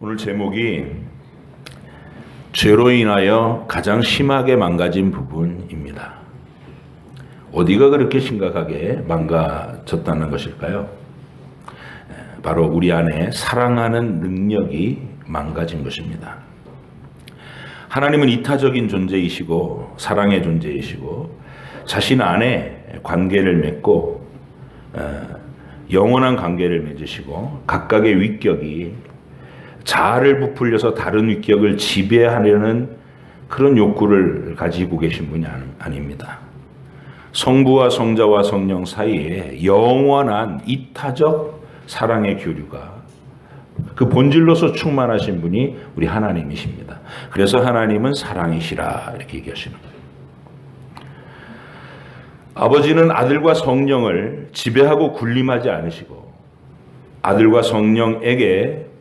오늘 제목이 죄로 인하여 가장 심하게 망가진 부분입니다. 어디가 그렇게 심각하게 망가졌다는 것일까요? 바로 우리 안에 사랑하는 능력이 망가진 것입니다. 하나님은 이타적인 존재이시고 사랑의 존재이시고 자신 안에 관계를 맺고 영원한 관계를 맺으시고 각각의 위격이 자아를 부풀려서 다른 위격을 지배하려는 그런 욕구를 가지고 계신 분이 아닙니다. 성부와 성자와 성령 사이에 영원한 이타적 사랑의 교류가 그 본질로서 충만하신 분이 우리 하나님이십니다. 그래서 하나님은 사랑이시라 이렇게 얘기하시는 거예요. 아버지는 아들과 성령을 지배하고 군림하지 않으시고 아들과 성령에게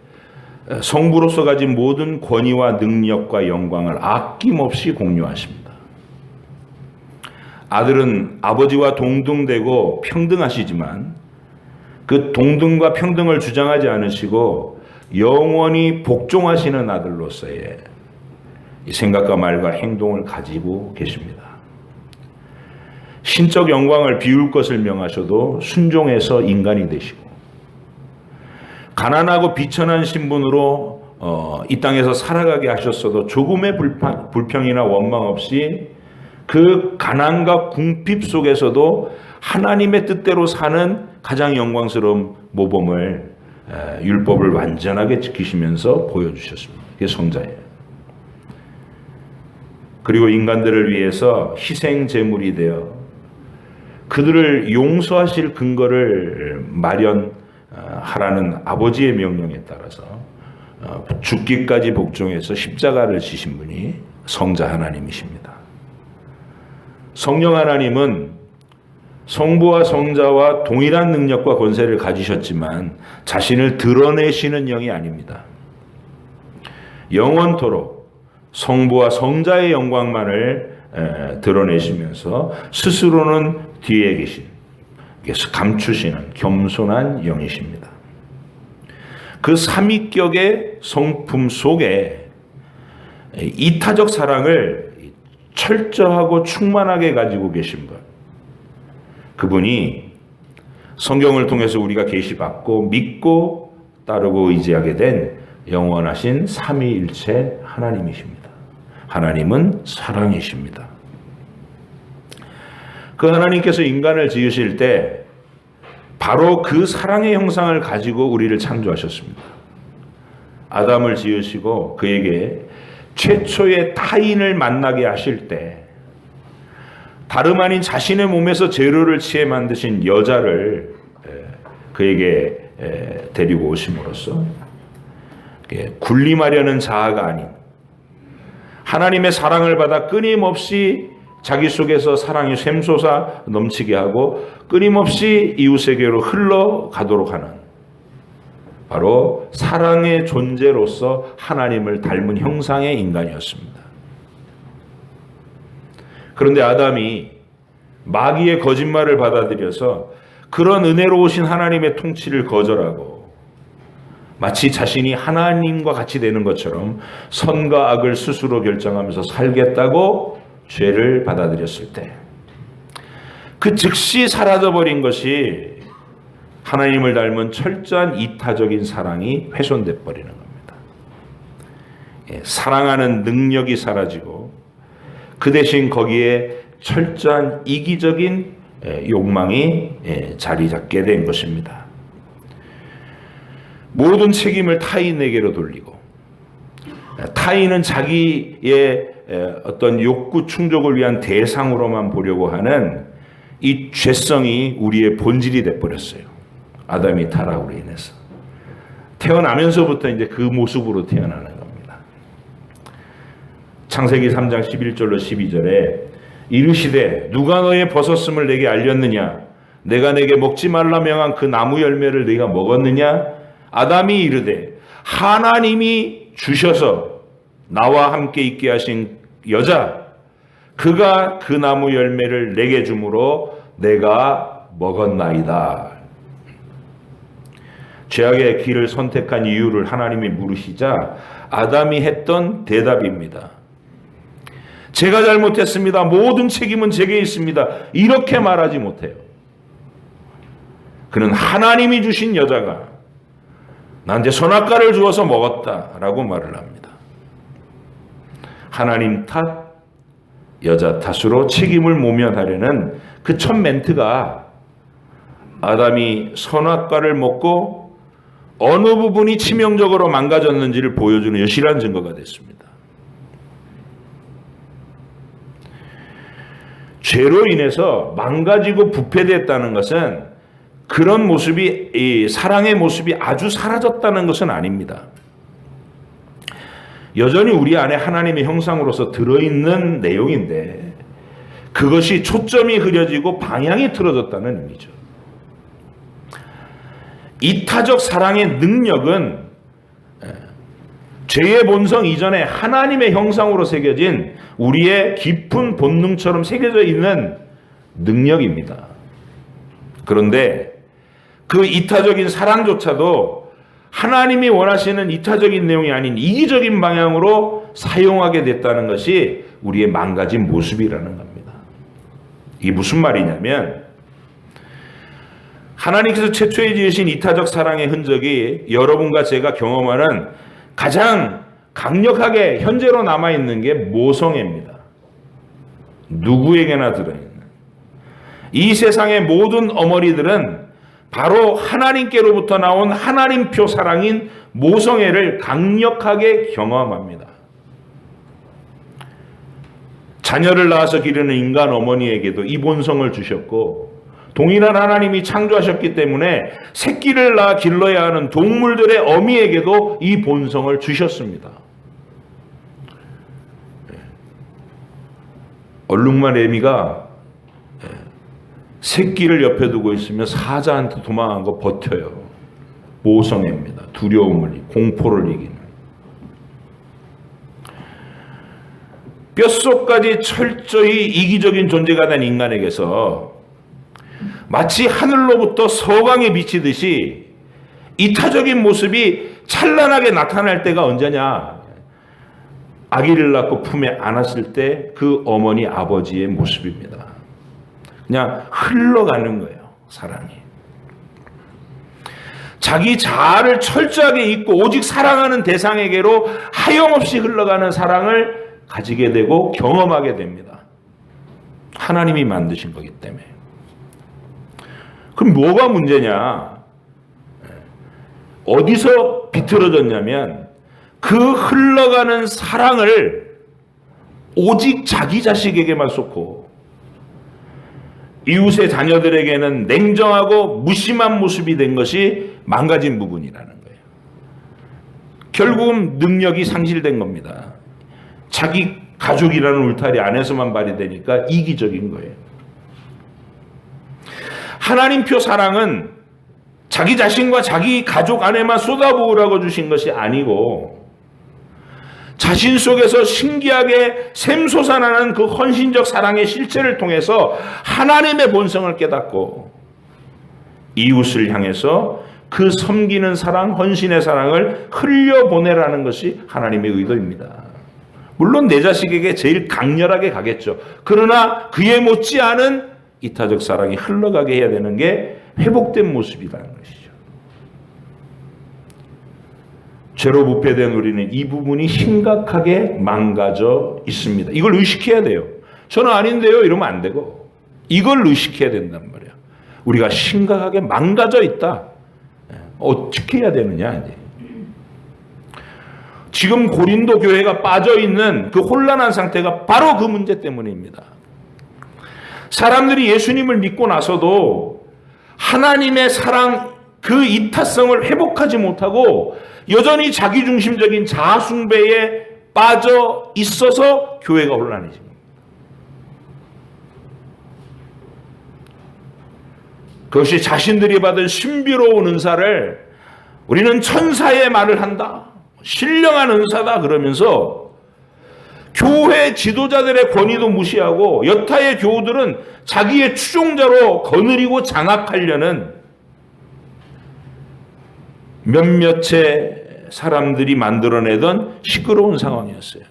성부로서 가진 모든 권위와 능력과 영광을 아낌없이 공유하십니다. 아들은 아버지와 동등되고 평등하시지만 그 동등과 평등을 주장하지 않으시고 영원히 복종하시는 아들로서의 생각과 말과 행동을 가지고 계십니다. 신적 영광을 비울 것을 명하셔도 순종해서 인간이 되시고 가난하고 비천한 신분으로 이 땅에서 살아가게 하셨어도 조금의 불평이나 원망 없이 그 가난과 궁핍 속에서도 하나님의 뜻대로 사는 가장 영광스러운 모범을 율법을 완전하게 지키시면서 보여주셨습니다. 그게 성자예요. 그리고 인간들을 위해서 희생 제물이 되어 그들을 용서하실 근거를 마련하라는 아버지의 명령에 따라서 죽기까지 복종해서 십자가를 지신 분이 성자 하나님이십니다. 성령 하나님은 성부와 성자와 동일한 능력과 권세를 가지셨지만 자신을 드러내시는 영이 아닙니다. 영원토록 성부와 성자의 영광만을 드러내시면서 스스로는 뒤에 계신 감추시는 겸손한 영이십니다. 그 삼위격의 성품 속에 이타적 사랑을 철저하고 충만하게 가지고 계신 분, 그분이 성경을 통해서 우리가 계시받고 믿고 따르고 의지하게 된 영원하신 삼위일체 하나님이십니다. 하나님은 사랑이십니다. 그 하나님께서 인간을 지으실 때 바로 그 사랑의 형상을 가지고 우리를 창조하셨습니다. 아담을 지으시고 그에게 최초의 타인을 만나게 하실 때 다름 아닌 자신의 몸에서 재료를 취해 만드신 여자를 그에게 데리고 오심으로써 군림하려는 자아가 아닌 하나님의 사랑을 받아 끊임없이 자기 속에서 사랑이 샘솟아 넘치게 하고 끊임없이 이웃에게로 흘러가도록 하는 바로 사랑의 존재로서 하나님을 닮은 형상의 인간이었습니다. 그런데 아담이 마귀의 거짓말을 받아들여서 그런 은혜로우신 하나님의 통치를 거절하고 마치 자신이 하나님과 같이 되는 것처럼 선과 악을 스스로 결정하면서 살겠다고 죄를 받아들였을 때 그 즉시 사라져버린 것이 하나님을 닮은 철저한 이타적인 사랑이 훼손돼 버리는 겁니다. 사랑하는 능력이 사라지고 그 대신 거기에 철저한 이기적인 욕망이 자리 잡게 된 것입니다. 모든 책임을 타인에게로 돌리고 타인은 자기의 어떤 욕구 충족을 위한 대상으로만 보려고 하는 이 죄성이 우리의 본질이 돼버렸어요. 아담이 타락으로 인해서. 태어나면서부터 이제 그 모습으로 태어나는 겁니다. 창세기 3장 11절로 12절에 이르시되 누가 너의 벗었음을 내게 알렸느냐? 내가 내게 먹지 말라 명한 그 나무 열매를 네가 먹었느냐? 아담이 이르되 하나님이 주셔서 나와 함께 있게 하신 여자 그가 그 나무 열매를 내게 주므로 내가 먹었나이다. 죄악의 길을 선택한 이유를 하나님이 물으시자 아담이 했던 대답입니다. 제가 잘못했습니다. 모든 책임은 제게 있습니다. 이렇게 말하지 못해요. 그는 하나님이 주신 여자가 나한테 선악과를 주어서 먹었다라고 말을 합니다. 하나님 탓, 여자 탓으로 책임을 모면하려는 그 첫 멘트가 아담이 선악과를 먹고 어느 부분이 치명적으로 망가졌는지를 보여주는 여실한 증거가 됐습니다. 죄로 인해서 망가지고 부패됐다는 것은 그런 모습이, 이 사랑의 모습이 아주 사라졌다는 것은 아닙니다. 여전히 우리 안에 하나님의 형상으로서 들어있는 내용인데 그것이 초점이 흐려지고 방향이 틀어졌다는 의미죠. 이타적 사랑의 능력은 죄의 본성 이전에 하나님의 형상으로 새겨진 우리의 깊은 본능처럼 새겨져 있는 능력입니다. 그런데 그 이타적인 사랑조차도 하나님이 원하시는 이타적인 내용이 아닌 이기적인 방향으로 사용하게 됐다는 것이 우리의 망가진 모습이라는 겁니다. 이게 무슨 말이냐면 하나님께서 최초에 지으신 이타적 사랑의 흔적이 여러분과 제가 경험하는 가장 강력하게 현재로 남아있는 게 모성애입니다. 누구에게나 들어있는. 이 세상의 모든 어머니들은 바로 하나님께로부터 나온 하나님표 사랑인 모성애를 강력하게 경험합니다. 자녀를 낳아서 기르는 인간 어머니에게도 이 본성을 주셨고 동일한 하나님이 창조하셨기 때문에 새끼를 낳아 길러야 하는 동물들의 어미에게도 이 본성을 주셨습니다. 얼룩말 애미가 새끼를 옆에 두고 있으면 사자한테 도망간 거 버텨요. 모성애입니다. 두려움을, 공포를 이기는. 뼛속까지 철저히 이기적인 존재가 된 인간에게서 마치 하늘로부터 서광이 비치듯이 이타적인 모습이 찬란하게 나타날 때가 언제냐? 아기를 낳고 품에 안았을 때 그 어머니 아버지의 모습입니다. 그냥 흘러가는 거예요, 사랑이. 자기 자아를 철저하게 잊고 오직 사랑하는 대상에게로 하염없이 흘러가는 사랑을 가지게 되고 경험하게 됩니다. 하나님이 만드신 거기 때문에. 그럼 뭐가 문제냐? 어디서 비틀어졌냐면 그 흘러가는 사랑을 오직 자기 자식에게만 쏟고 이웃의 자녀들에게는 냉정하고 무심한 모습이 된 것이 망가진 부분이라는 거예요. 결국은 능력이 상실된 겁니다. 자기 가족이라는 울타리 안에서만 발휘되니까 이기적인 거예요. 하나님표 사랑은 자기 자신과 자기 가족 안에만 쏟아부으라고 주신 것이 아니고 자신 속에서 신기하게 샘솟아나는 그 헌신적 사랑의 실체를 통해서 하나님의 본성을 깨닫고 이웃을 향해서 그 섬기는 사랑, 헌신의 사랑을 흘려보내라는 것이 하나님의 의도입니다. 물론 내 자식에게 제일 강렬하게 가겠죠. 그러나 그에 못지않은 이타적 사랑이 흘러가게 해야 되는 게 회복된 모습이라는 것이죠. 죄로 부패된 우리는 이 부분이 심각하게 망가져 있습니다. 이걸 의식해야 돼요. 저는 아닌데요 이러면 안 되고 이걸 의식해야 된단 말이에요. 우리가 심각하게 망가져 있다. 어떻게 해야 되느냐 이제. 지금 고린도 교회가 빠져있는 그 혼란한 상태가 바로 그 문제 때문입니다. 사람들이 예수님을 믿고 나서도 하나님의 사랑 그 이타성을 회복하지 못하고 여전히 자기중심적인 자아숭배에 빠져 있어서 교회가 혼란해집니다. 그것이 자신들이 받은 신비로운 은사를 우리는 천사의 말을 한다. 신령한 은사다 그러면서 교회 지도자들의 권위도 무시하고 여타의 교우들은 자기의 추종자로 거느리고 장악하려는 몇몇의 사람들이 만들어내던 시끄러운 상황이었어요.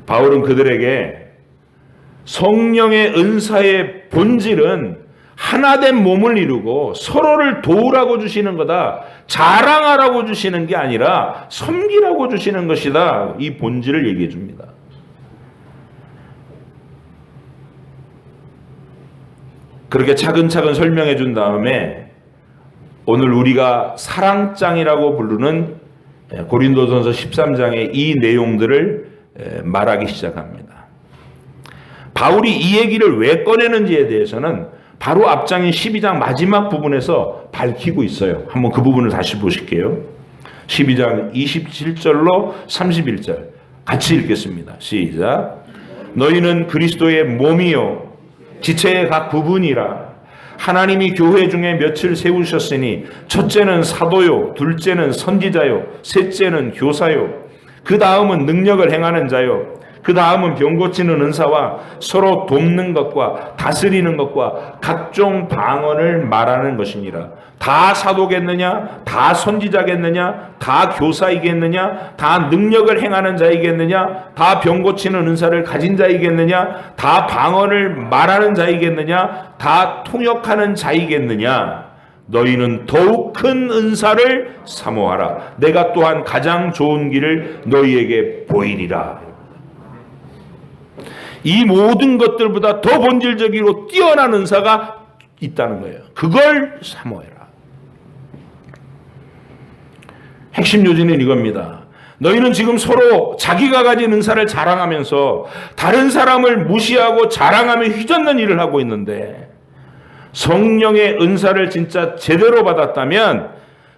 바울은 그들에게 성령의 은사의 본질은 하나된 몸을 이루고 서로를 도우라고 주시는 거다. 자랑하라고 주시는 게 아니라 섬기라고 주시는 것이다. 이 본질을 얘기해 줍니다. 그렇게 차근차근 설명해 준 다음에 오늘 우리가 사랑장이라고 부르는 고린도전서 13장의 이 내용들을 말하기 시작합니다. 바울이 이 얘기를 왜 꺼내는지에 대해서는 바로 앞장인 12장 마지막 부분에서 밝히고 있어요. 한번 그 부분을 다시 보실게요. 12장 27절로 31절 같이 읽겠습니다. 시작. 너희는 그리스도의 몸이요 지체의 각 부분이라. 하나님이 교회 중에 몇을 세우셨으니 첫째는 사도요, 둘째는 선지자요, 셋째는 교사요, 그 다음은 능력을 행하는 자요, 그 다음은 병 고치는 은사와 서로 돕는 것과 다스리는 것과 각종 방언을 말하는 것이니라. 다 사도겠느냐? 다 선지자겠느냐? 다 교사이겠느냐? 다 능력을 행하는 자이겠느냐? 다 병 고치는 은사를 가진 자이겠느냐? 다 방언을 말하는 자이겠느냐? 다 통역하는 자이겠느냐? 너희는 더욱 큰 은사를 사모하라. 내가 또한 가장 좋은 길을 너희에게 보이리라. 이 모든 것들보다 더 본질적이고 뛰어난 은사가 있다는 거예요. 그걸 사모해라. 핵심 요지는 이겁니다. 너희는 지금 서로 자기가 가진 은사를 자랑하면서 다른 사람을 무시하고 자랑하며 휘젓는 일을 하고 있는데, 성령의 은사를 진짜 제대로 받았다면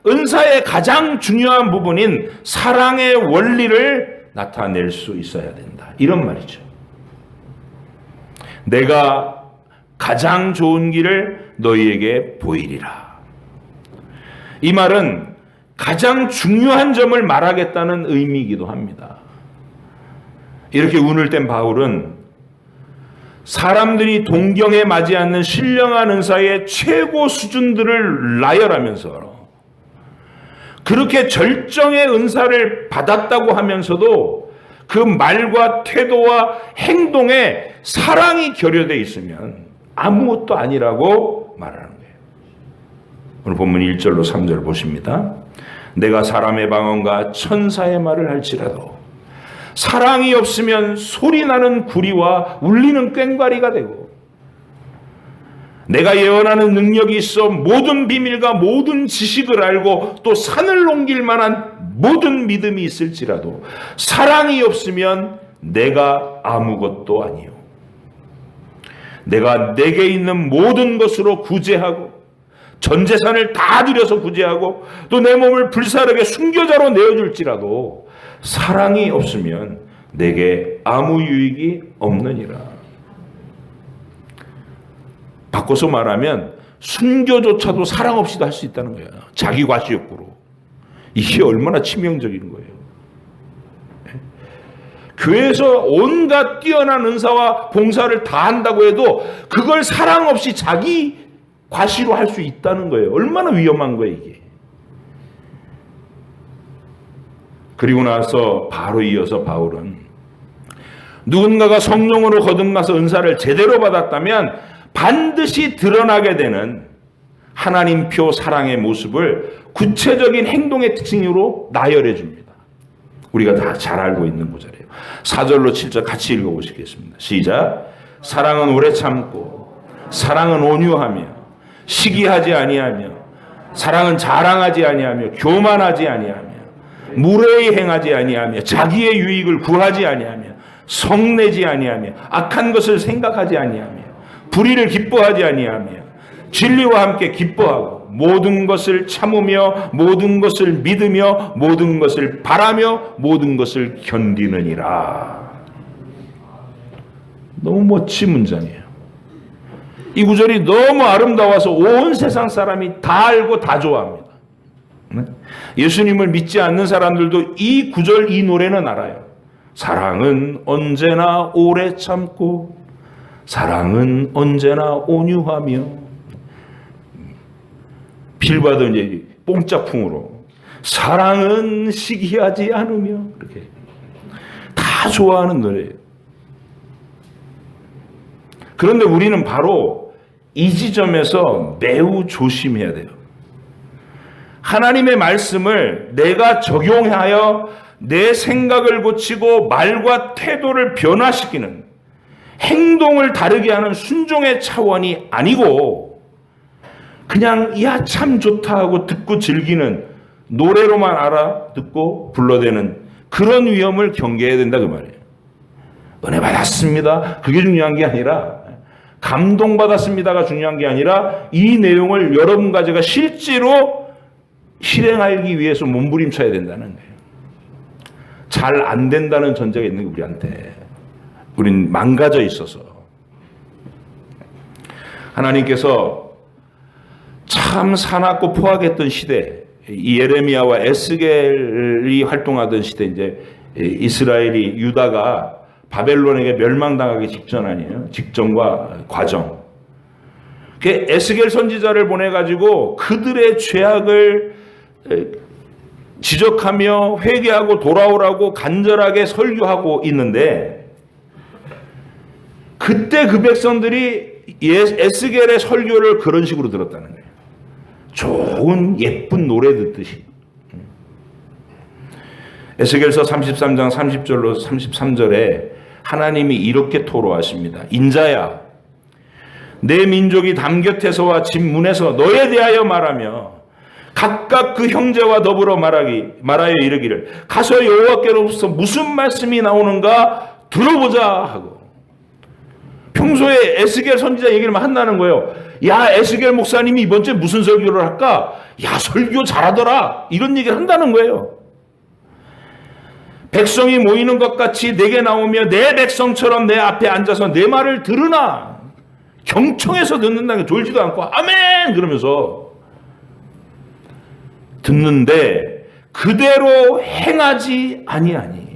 은사의 가장 중요한 부분인 사랑의 원리를 나타낼 수 있어야 된다. 이런 말이죠. 내가 가장 좋은 길을 너희에게 보이리라. 이 말은 가장 중요한 점을 말하겠다는 의미이기도 합니다. 이렇게 운을 뗀 바울은 사람들이 동경에 맞지 않는 신령한 은사의 최고 수준들을 나열하면서 그렇게 절정의 은사를 받았다고 하면서도 그 말과 태도와 행동에 사랑이 결여되어 있으면 아무것도 아니라고 말하는 거예요. 오늘 본문 1절로 3절 보십니다. 내가 사람의 방언과 천사의 말을 할지라도 사랑이 없으면 소리나는 구리와 울리는 꽹과리가 되고, 내가 예언하는 능력이 있어 모든 비밀과 모든 지식을 알고 또 산을 옮길 만한 모든 믿음이 있을지라도 사랑이 없으면 내가 아무것도 아니요. 내가 내게 있는 모든 것으로 구제하고 전 재산을 다 들여서 구제하고 또 내 몸을 불사르게 순교자로 내어줄지라도 사랑이 없으면 내게 아무 유익이 없느니라. 바꿔서 말하면 순교조차도 사랑 없이도 할 수 있다는 거예요. 자기 과시욕구로. 이게 얼마나 치명적인 거예요. 교회에서 온갖 뛰어난 은사와 봉사를 다 한다고 해도 그걸 사랑 없이 자기 과시로 할 수 있다는 거예요. 얼마나 위험한 거예요, 이게. 그리고 나서 바로 이어서 바울은 누군가가 성령으로 거듭나서 은사를 제대로 받았다면 반드시 드러나게 되는 하나님표 사랑의 모습을 구체적인 행동의 특징으로 나열해 줍니다. 우리가 다 잘 알고 있는 구절이에요. 4절로 7절 같이 읽어보시겠습니다. 시작. 사랑은 오래 참고 사랑은 온유하며 시기하지 아니하며 사랑은 자랑하지 아니하며 교만하지 아니하며 무례히 행하지 아니하며 자기의 유익을 구하지 아니하며 성내지 아니하며 악한 것을 생각하지 아니하며 불의를 기뻐하지 아니하며 진리와 함께 기뻐하고 모든 것을 참으며 모든 것을 믿으며 모든 것을 바라며 모든 것을 견디느니라. 너무 멋진 문장이에요. 이 구절이 너무 아름다워서 온 세상 사람이 다 알고 다 좋아합니다. 예수님을 믿지 않는 사람들도 이 구절, 이 노래는 알아요. 사랑은 언제나 오래 참고 사랑은 언제나 온유하며 빌바도 이제 뽕짝풍으로 사랑은 시기하지 않으며 이렇게 다 좋아하는 노래예요. 그런데 우리는 바로 이 지점에서 매우 조심해야 돼요. 하나님의 말씀을 내가 적용하여 내 생각을 고치고 말과 태도를 변화시키는 행동을 다르게 하는 순종의 차원이 아니고 그냥 야 참 좋다 하고 듣고 즐기는 노래로만 알아듣고 불러대는 그런 위험을 경계해야 된다 그 말이에요. 은혜 받았습니다. 그게 중요한 게 아니라 감동받았습니다가 중요한 게 아니라 이 내용을 여러분과 제가 실제로 실행하기 위해서 몸부림쳐야 된다는 거예요. 잘 안 된다는 전제가 있는 게 우리한테. 우린 망가져 있어서. 하나님께서 참 사납고 포악했던 시대, 이 예레미야와 에스겔이 활동하던 시대, 이제 이스라엘이 유다가 바벨론에게 멸망당하기 직전 아니에요? 직전과 과정. 그 에스겔 선지자를 보내가지고 그들의 죄악을 지적하며 회개하고 돌아오라고 간절하게 설교하고 있는데 그때 그 백성들이 에스겔의 설교를 그런 식으로 들었다는 거예요. 좋은 예쁜 노래 듣듯이. 에스겔서 33장 30절로 33절에 하나님이 이렇게 토로하십니다. 인자야, 내 민족이 담 곁에서와 집 문에서 너에 대하여 말하며 각각 그 형제와 더불어 말하여 이르기를 가서 여호와께로부터 무슨 말씀이 나오는가 들어보자 하고. 평소에 에스겔 선지자 얘기를 한다는 거예요. 야, 에스겔 목사님이 이번 주에 무슨 설교를 할까? 야, 설교 잘하더라. 이런 얘기를 한다는 거예요. 백성이 모이는 것 같이 내게 나오며 내 백성처럼 내 앞에 앉아서 내 말을 들으나 경청해서 듣는다는 게 졸지도 않고 아멘 그러면서 듣는데 그대로 행하지 아니하니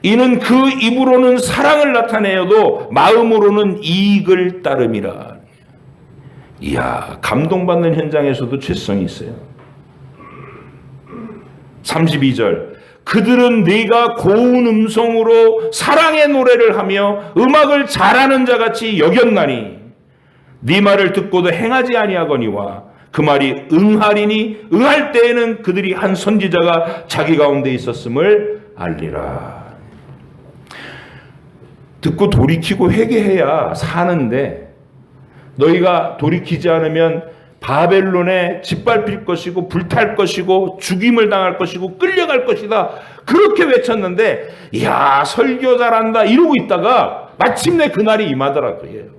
이는 그 입으로는 사랑을 나타내어도 마음으로는 이익을 따름이라. 이야, 감동받는 현장에서도 죄성이 있어요. 32절 그들은 네가 고운 음성으로 사랑의 노래를 하며 음악을 잘하는 자같이 여겼나니 네 말을 듣고도 행하지 아니하거니와 그 말이 응하리니 응할 때에는 그들이 한 선지자가 자기 가운데 있었음을 알리라. 듣고 돌이키고 회개해야 사는데 너희가 돌이키지 않으면 바벨론에 짓밟힐 것이고 불탈 것이고 죽임을 당할 것이고 끌려갈 것이다. 그렇게 외쳤는데 이야 설교 잘한다 이러고 있다가 마침내 그날이 임하더라고요.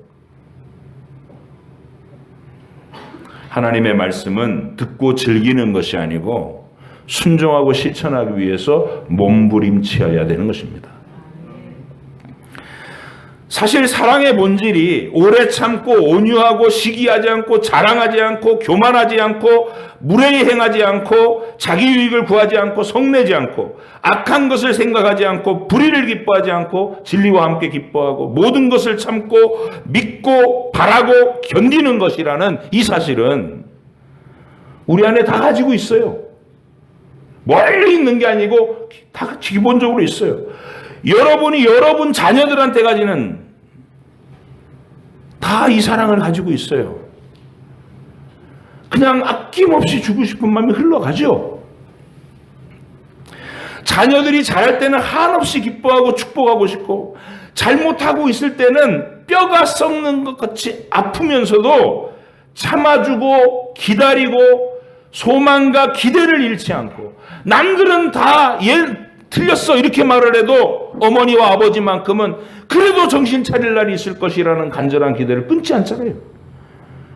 하나님의 말씀은 듣고 즐기는 것이 아니고 순종하고 실천하기 위해서 몸부림치어야 되는 것입니다. 사실 사랑의 본질이 오래 참고 온유하고 시기하지 않고 자랑하지 않고 교만하지 않고 무례히 행하지 않고 자기 유익을 구하지 않고 성내지 않고 악한 것을 생각하지 않고 불의를 기뻐하지 않고 진리와 함께 기뻐하고 모든 것을 참고 믿고 바라고 견디는 것이라는 이 사실은 우리 안에 다 가지고 있어요. 멀리 있는 게 아니고 다 기본적으로 있어요. 여러분이 여러분 자녀들한테 가지는 다 이 사랑을 가지고 있어요. 그냥 아낌없이 주고 싶은 마음이 흘러가죠. 자녀들이 잘할 때는 한없이 기뻐하고 축복하고 싶고 잘못하고 있을 때는 뼈가 썩는 것 같이 아프면서도 참아주고 기다리고 소망과 기대를 잃지 않고 남들은 다 얘 틀렸어 이렇게 말을 해도 어머니와 아버지만큼은 그래도 정신 차릴 날이 있을 것이라는 간절한 기대를 끊지 않잖아요.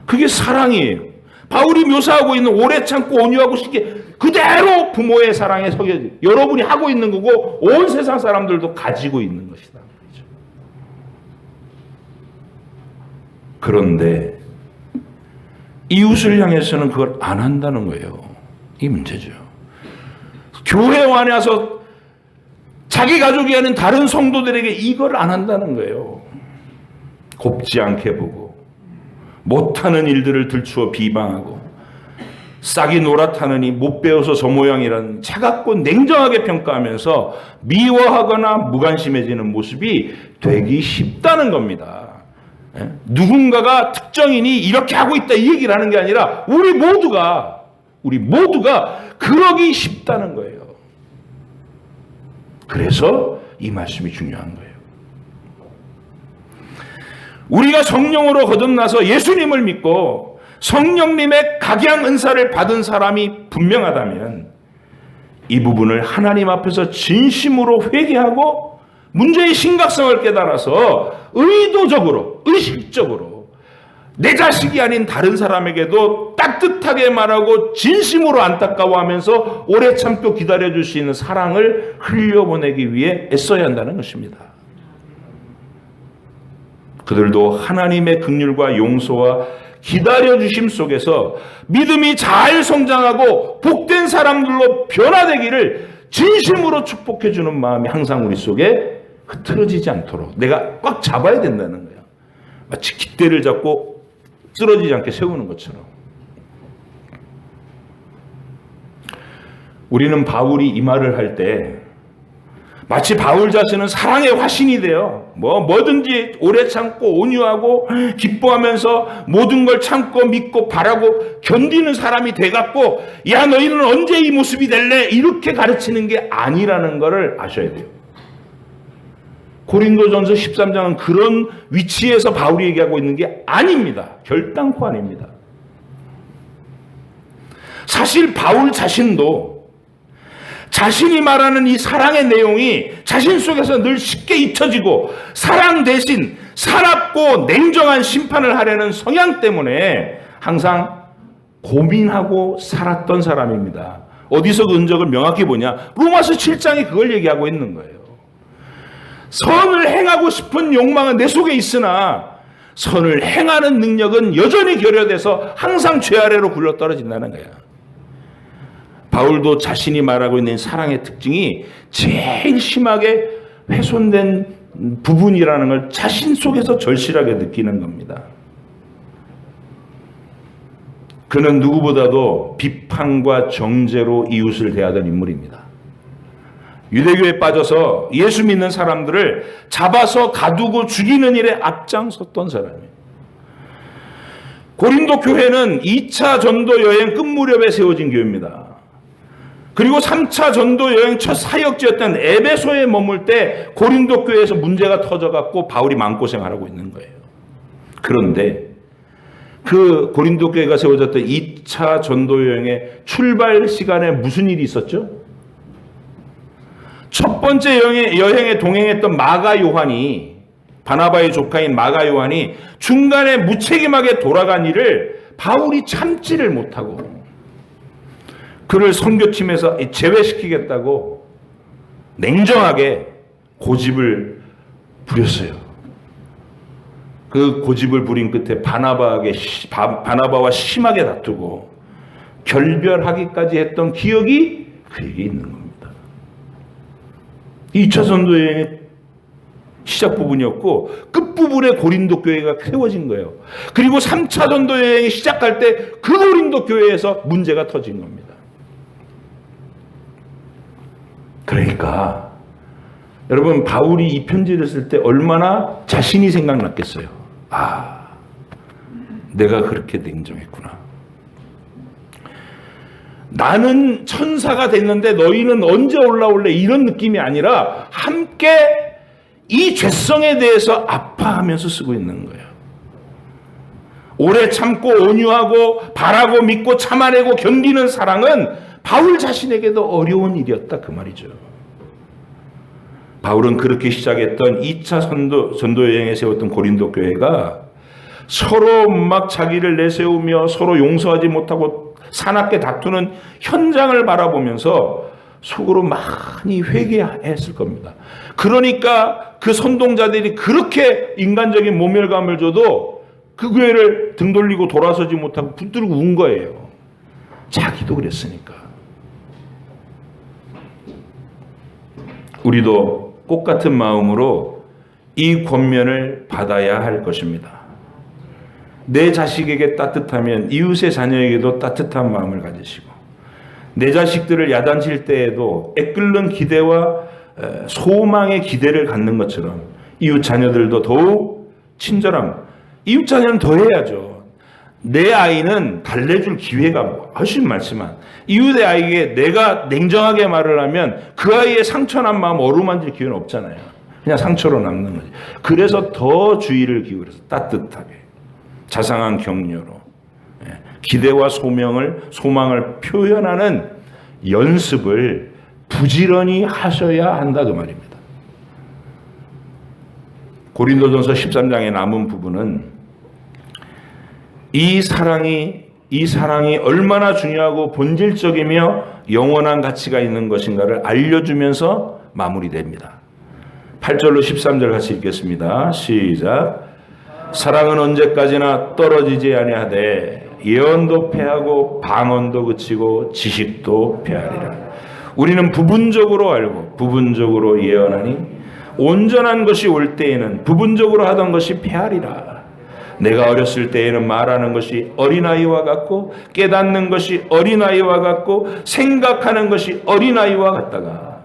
그게 사랑이에요. 바울이 묘사하고 있는 오래 참고 온유하고 쉽게 그대로 부모의 사랑에 속여져 여러분이 하고 있는 거고 온 세상 사람들도 가지고 있는 것이다. 그런데 이웃을 향해서는 그걸 안 한다는 거예요. 이 문제죠. 교회 안에 와서 자기 가족이 아닌 다른 성도들에게 이걸 안 한다는 거예요. 곱지 않게 보고 못하는 일들을 들추어 비방하고 싹이 노랗다느니 못 배워서 저 모양이라는 차갑고 냉정하게 평가하면서 미워하거나 무관심해지는 모습이 되기 쉽다는 겁니다. 누군가가 특정인이 이렇게 하고 있다 이 얘기를 하는 게 아니라 우리 모두가 그러기 쉽다는 거예요. 그래서 이 말씀이 중요한 거예요. 우리가 성령으로 거듭나서 예수님을 믿고 성령님의 각양 은사를 받은 사람이 분명하다면 이 부분을 하나님 앞에서 진심으로 회개하고 문제의 심각성을 깨달아서 의식적으로 내 자식이 아닌 다른 사람에게도 따뜻하게 말하고 진심으로 안타까워하면서 오래 참고 기다려줄 수 있는 사랑을 흘려보내기 위해 애써야 한다는 것입니다. 그들도 하나님의 긍휼과 용서와 기다려주심 속에서 믿음이 잘 성장하고 복된 사람들로 변화되기를 진심으로 축복해주는 마음이 항상 우리 속에 흐트러지지 않도록 내가 꽉 잡아야 된다는 거야. 마치 깃대를 잡고 쓰러지지 않게 세우는 것처럼. 우리는 바울이 이 말을 할 때 마치 바울 자신은 사랑의 화신이 되어 뭐든지 오래 참고 온유하고 기뻐하면서 모든 걸 참고 믿고 바라고 견디는 사람이 돼갖고 야 너희는 언제 이 모습이 될래? 이렇게 가르치는 게 아니라는 것을 아셔야 돼요. 고린도전서 13장은 그런 위치에서 바울이 얘기하고 있는 게 아닙니다. 결단코 아닙니다. 사실 바울 자신도 자신이 말하는 이 사랑의 내용이 자신 속에서 늘 쉽게 잊혀지고 사랑 대신 살았고 냉정한 심판을 하려는 성향 때문에 항상 고민하고 살았던 사람입니다. 어디서 그 흔적을 명확히 보냐? 로마서 7장이 그걸 얘기하고 있는 거예요. 선을 행하고 싶은 욕망은 내 속에 있으나 선을 행하는 능력은 여전히 결여돼서 항상 죄 아래로 굴러떨어진다는 거야. 바울도 자신이 말하고 있는 사랑의 특징이 제일 심하게 훼손된 부분이라는 걸 자신 속에서 절실하게 느끼는 겁니다. 그는 누구보다도 비판과 정죄로 이웃을 대하던 인물입니다. 유대교에 빠져서 예수 믿는 사람들을 잡아서 가두고 죽이는 일에 앞장섰던 사람이에요. 고린도 교회는 2차 전도 여행 끝 무렵에 세워진 교회입니다. 그리고 3차 전도 여행 첫 사역지였던 에베소에 머물 때 고린도 교회에서 문제가 터져갖고 바울이 마음고생하고 있는 거예요. 그런데 그 고린도 교회가 세워졌던 2차 전도 여행의 출발 시간에 무슨 일이 있었죠? 첫 번째 여행에 동행했던 마가 요한이, 바나바의 조카인 마가 요한이 중간에 무책임하게 돌아간 일을 바울이 참지를 못하고 그를 선교팀에서 제외시키겠다고 냉정하게 고집을 부렸어요. 그 고집을 부린 끝에 바나바와 심하게 다투고 결별하기까지 했던 기억이 그에게 있는 겁니다. 2차 전도 여행의 시작 부분이었고 끝부분에 고린도 교회가 세워진 거예요. 그리고 3차 전도 여행이 시작할 때 그 고린도 교회에서 문제가 터진 겁니다. 그러니까 여러분 바울이 이 편지를 쓸 때 얼마나 자신이 생각났겠어요. 아, 내가 그렇게 냉정했구나. 나는 천사가 됐는데 너희는 언제 올라올래? 이런 느낌이 아니라 함께 이 죄성에 대해서 아파하면서 쓰고 있는 거예요. 오래 참고 온유하고 바라고 믿고 참아내고 견디는 사랑은 바울 자신에게도 어려운 일이었다 그 말이죠. 바울은 그렇게 시작했던 2차 전도 여행에 세웠던 고린도 교회가 서로 막 자기를 내세우며 서로 용서하지 못하고 사납게 다투는 현장을 바라보면서 속으로 많이 회개했을 겁니다. 그러니까 그 선동자들이 그렇게 인간적인 모멸감을 줘도 그 교회를 등 돌리고 돌아서지 못하고 붙들고 운 거예요. 자기도 그랬으니까. 우리도 꽃 같은 마음으로 이 권면을 받아야 할 것입니다. 내 자식에게 따뜻하면 이웃의 자녀에게도 따뜻한 마음을 가지시고, 내 자식들을 야단칠 때에도 애끓는 기대와 소망의 기대를 갖는 것처럼 이웃 자녀들도 더욱 친절함. 이웃 자녀는 더 해야죠. 내 아이는 달래줄 기회가 훨씬 많지만 이웃의 아이에게 내가 냉정하게 말을 하면 그 아이의 상처난 마음 어루만질 기회는 없잖아요. 그냥 상처로 남는 거지. 그래서 더 주의를 기울여서 따뜻하게 자상한 격려로 기대와 소망을 표현하는 연습을 부지런히 하셔야 한다 그 말입니다. 고린도전서 13장의 남은 부분은 이 사랑이 얼마나 중요하고 본질적이며 영원한 가치가 있는 것인가를 알려주면서 마무리됩니다. 8절로 13절 같이 읽겠습니다. 시작. 사랑은 언제까지나 떨어지지 아니하되 예언도 패하고 방언도 그치고 지식도 패하리라. 우리는 부분적으로 알고 부분적으로 예언하니 온전한 것이 올 때에는 부분적으로 하던 것이 패하리라. 내가 어렸을 때에는 말하는 것이 어린아이와 같고 깨닫는 것이 어린아이와 같고 생각하는 것이 어린아이와 같다가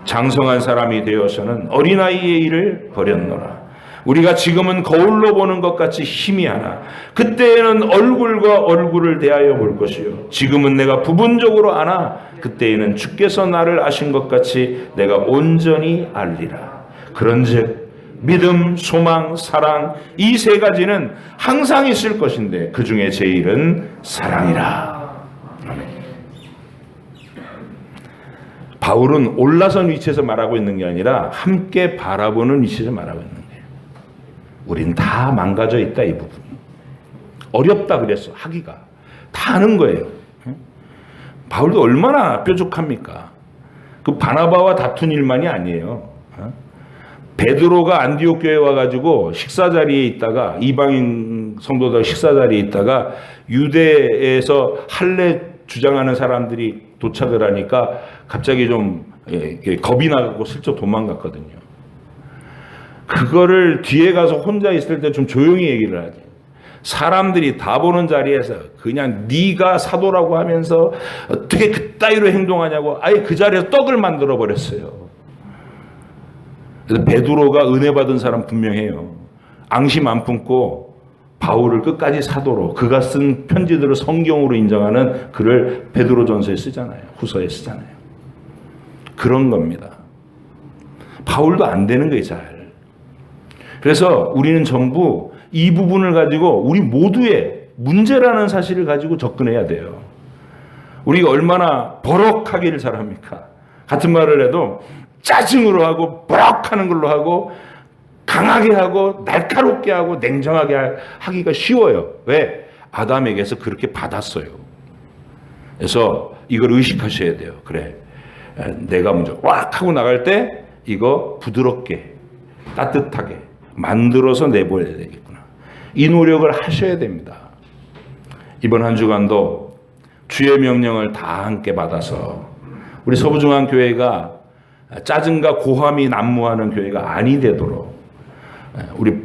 장성한 사람이 되어서는 어린아이의 일을 버렸노라. 우리가 지금은 거울로 보는 것 같이 희미하나 그때에는 얼굴과 얼굴을 대하여 볼 것이요 지금은 내가 부분적으로 아나 그때에는 주께서 나를 아신 것 같이 내가 온전히 알리라. 그런즉 믿음, 소망, 사랑 이 세 가지는 항상 있을 것인데 그 중에 제일은 사랑이라. 아멘. 바울은 올라선 위치에서 말하고 있는 게 아니라 함께 바라보는 위치에서 말하고 있는 거예요. 우린 다 망가져 있다 이 부분. 어렵다 그랬어 하기가. 다 아는 거예요. 바울도 얼마나 뾰족합니까? 그 바나바와 다툰 일만이 아니에요. 베드로가 안디옥 교회에 와가지고 식사 자리에 있다가 이방인 성도들 식사 자리에 있다가 유대에서 할례 주장하는 사람들이 도착을 하니까 갑자기 좀 겁이 나고 슬쩍 도망갔거든요. 그거를 뒤에 가서 혼자 있을 때 좀 조용히 얘기를 하지. 사람들이 다 보는 자리에서 그냥 네가 사도라고 하면서 어떻게 그따위로 행동하냐고 아예 그 자리에서 떡을 만들어 버렸어요. 그래서 베드로가 은혜 받은 사람 분명해요. 앙심 안 품고 바울을 끝까지 사도로 그가 쓴 편지들을 성경으로 인정하는 글을 베드로전서에 쓰잖아요. 후서에 쓰잖아요. 그런 겁니다. 바울도 안 되는 거예요, 잘. 그래서 우리는 전부 이 부분을 가지고 우리 모두의 문제라는 사실을 가지고 접근해야 돼요. 우리가 얼마나 버럭하기를 잘합니까? 같은 말을 해도 짜증으로 하고 버럭하는 걸로 하고 강하게 하고 날카롭게 하고 냉정하게 하기가 쉬워요. 왜? 아담에게서 그렇게 받았어요. 그래서 이걸 의식하셔야 돼요. 그래, 내가 먼저 왁 하고 나갈 때 이거 부드럽게 따뜻하게 만들어서 내보내야 되겠구나. 이 노력을 하셔야 됩니다. 이번 한 주간도 주의 명령을 다 함께 받아서 우리 서부중앙교회가 짜증과 고함이 난무하는 교회가 아니 되도록 우리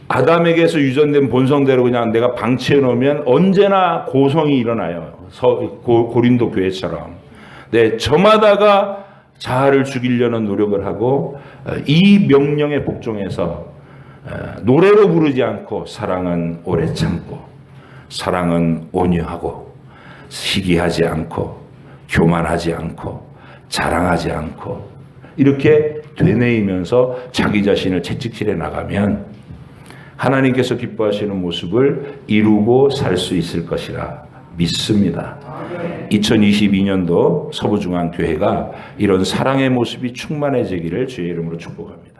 아담에게서 유전된 본성대로 그냥 내가 방치해 놓으면 언제나 고성이 일어나요. 고린도 교회처럼. 네, 저마다가 자아를 죽이려는 노력을 하고 이 명령에 복종해서 노래로 부르지 않고 사랑은 오래 참고 사랑은 온유하고 시기하지 않고 교만하지 않고 자랑하지 않고 이렇게 되뇌이면서 자기 자신을 채찍질해 나가면 하나님께서 기뻐하시는 모습을 이루고 살 수 있을 것이라 믿습니다. 2022년도 서부중앙교회가 이런 사랑의 모습이 충만해지기를 주의 이름으로 축복합니다.